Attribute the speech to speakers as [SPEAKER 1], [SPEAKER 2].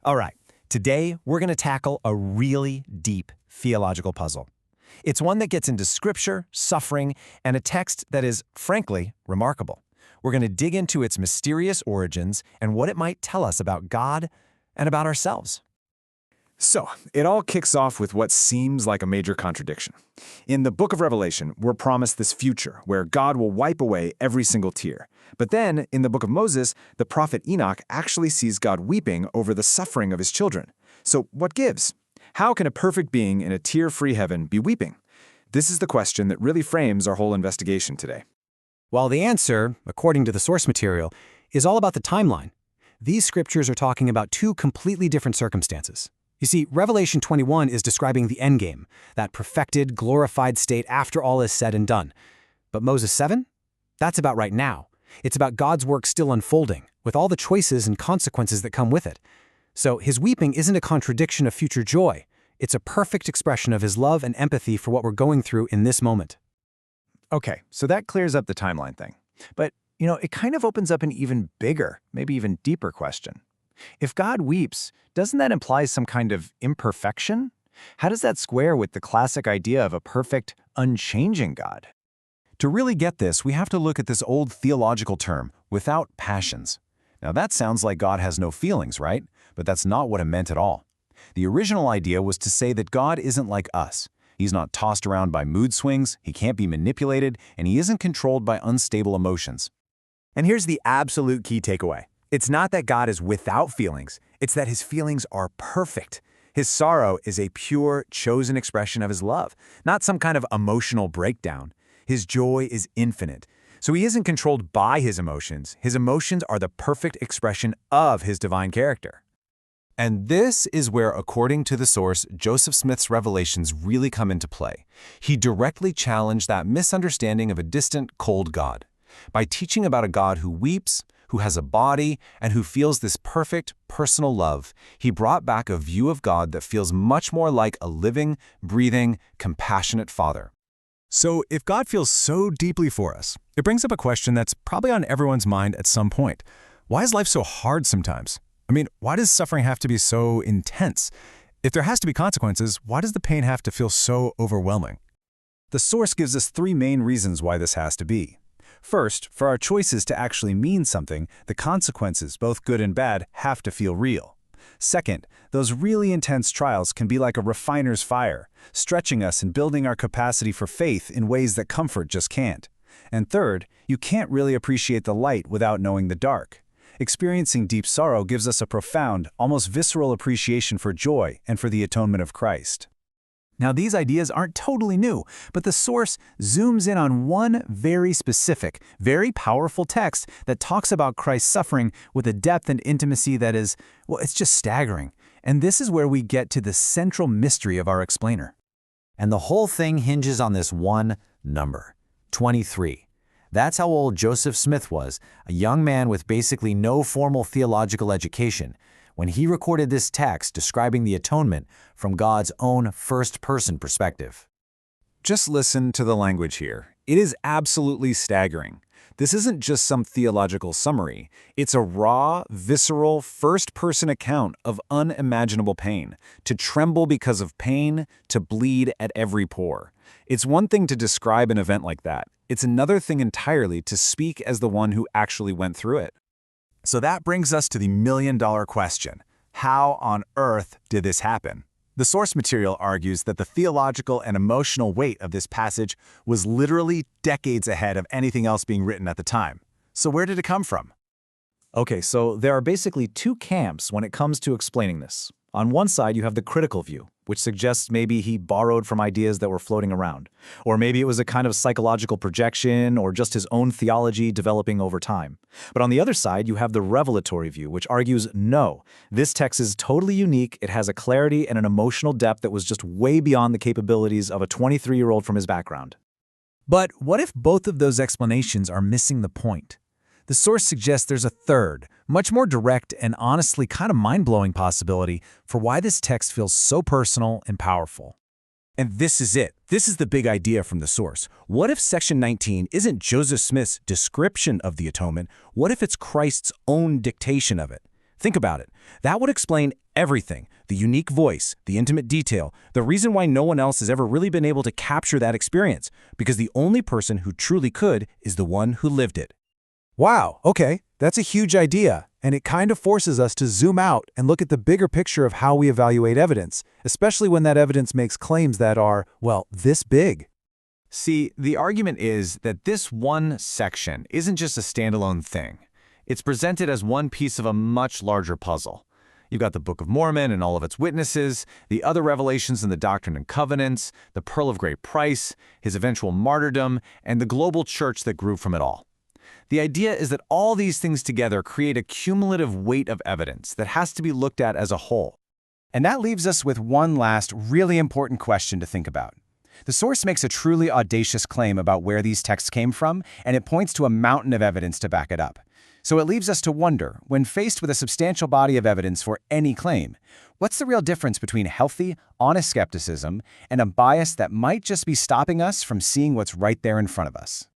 [SPEAKER 1] All right, today we're going to tackle a really deep theological puzzle. It's one that gets into scripture, suffering, and a text that is, frankly, remarkable. We're going to dig into its mysterious origins and what it might tell us about God and about ourselves.
[SPEAKER 2] So, it all kicks off with what seems like a major contradiction. In the book of Revelation, we're promised this future where God will wipe away every single tear. But then, in the book of Moses, the prophet Enoch actually sees God weeping over the suffering of his children. So, what gives? How can a perfect being in a tear-free heaven be weeping? This is the question that really frames our whole investigation today.
[SPEAKER 3] While the answer, according to the source material, is all about the timeline, these scriptures are talking about two completely different circumstances. You see, Revelation 21 is describing the endgame, that perfected, glorified state after all is said and done. But Moses 7? That's about right now. It's about God's work still unfolding, with all the choices and consequences that come with it. So his weeping isn't a contradiction of future joy. It's a perfect expression of his love and empathy for what we're going through in this moment.
[SPEAKER 4] Okay, so that clears up the timeline thing. But, it kind of opens up an even bigger, maybe even deeper question. If God weeps, doesn't that imply some kind of imperfection? How does that square with the classic idea of a perfect, unchanging God?
[SPEAKER 1] To really get this, we have to look at this old theological term, without passions. Now that sounds like God has no feelings, right? But that's not what it meant at all. The original idea was to say that God isn't like us. He's not tossed around by mood swings, he can't be manipulated, and he isn't controlled by unstable emotions.
[SPEAKER 4] And here's the absolute key takeaway. It's not that God is without feelings, it's that his feelings are perfect. His sorrow is a pure, chosen expression of his love, not some kind of emotional breakdown. His joy is infinite. So he isn't controlled by his emotions. His emotions are the perfect expression of his divine character.
[SPEAKER 1] And this is where, according to the source, Joseph Smith's revelations really come into play. He directly challenged that misunderstanding of a distant, cold God. By teaching about a God who weeps, who has a body, and who feels this perfect, personal love, he brought back a view of God that feels much more like a living, breathing, compassionate Father.
[SPEAKER 5] So if God feels so deeply for us, it brings up a question that's probably on everyone's mind at some point. Why is life so hard sometimes? Why does suffering have to be so intense? If there has to be consequences, why does the pain have to feel so overwhelming?
[SPEAKER 3] The source gives us three main reasons why this has to be. First, for our choices to actually mean something, the consequences, both good and bad, have to feel real. Second, those really intense trials can be like a refiner's fire, stretching us and building our capacity for faith in ways that comfort just can't. And third, you can't really appreciate the light without knowing the dark. Experiencing deep sorrow gives us a profound, almost visceral appreciation for joy and for the atonement of Christ. Now, these ideas aren't totally new, but the source zooms in on one very specific, very powerful text that talks about Christ's suffering with a depth and intimacy that is, it's just staggering. And this is where we get to the central mystery of our explainer.
[SPEAKER 6] And the whole thing hinges on this one number, 23. That's how old Joseph Smith was, a young man with basically no formal theological education, when he recorded this text describing the atonement from God's own first-person perspective.
[SPEAKER 2] Just listen to the language here. It is absolutely staggering. This isn't just some theological summary. It's a raw, visceral, first-person account of unimaginable pain, to tremble because of pain, to bleed at every pore. It's one thing to describe an event like that. It's another thing entirely to speak as the one who actually went through it.
[SPEAKER 3] So that brings us to the million-dollar question. How on earth did this happen? The source material argues that the theological and emotional weight of this passage was literally decades ahead of anything else being written at the time. So where did it come from?
[SPEAKER 4] Okay, so there are basically two camps when it comes to explaining this. On one side, you have the critical view, which suggests maybe he borrowed from ideas that were floating around. Or maybe it was a kind of psychological projection or just his own theology developing over time. But on the other side, you have the revelatory view, which argues, no, this text is totally unique, it has a clarity and an emotional depth that was just way beyond the capabilities of a 23-year-old from his background.
[SPEAKER 3] But what if both of those explanations are missing the point? The source suggests there's a third, much more direct and honestly kind of mind-blowing possibility for why this text feels so personal and powerful. And this is it. This is the big idea from the source. What if section 19 isn't Joseph Smith's description of the atonement? What if it's Christ's own dictation of it?
[SPEAKER 5] Think about it. That would explain everything: the unique voice, the intimate detail, the reason why no one else has ever really been able to capture that experience, because the only person who truly could is the one who lived it.
[SPEAKER 3] Wow, okay, that's a huge idea, and it kind of forces us to zoom out and look at the bigger picture of how we evaluate evidence, especially when that evidence makes claims that are, well, this big.
[SPEAKER 1] See, the argument is that this one section isn't just a standalone thing. It's presented as one piece of a much larger puzzle. You've got the Book of Mormon and all of its witnesses, the other revelations in the Doctrine and Covenants, the Pearl of Great Price, his eventual martyrdom, and the global church that grew from it all. The idea is that all these things together create a cumulative weight of evidence that has to be looked at as a whole.
[SPEAKER 3] And that leaves us with one last, really important question to think about. The source makes a truly audacious claim about where these texts came from, and it points to a mountain of evidence to back it up. So it leaves us to wonder, when faced with a substantial body of evidence for any claim, what's the real difference between healthy, honest skepticism and a bias that might just be stopping us from seeing what's right there in front of us?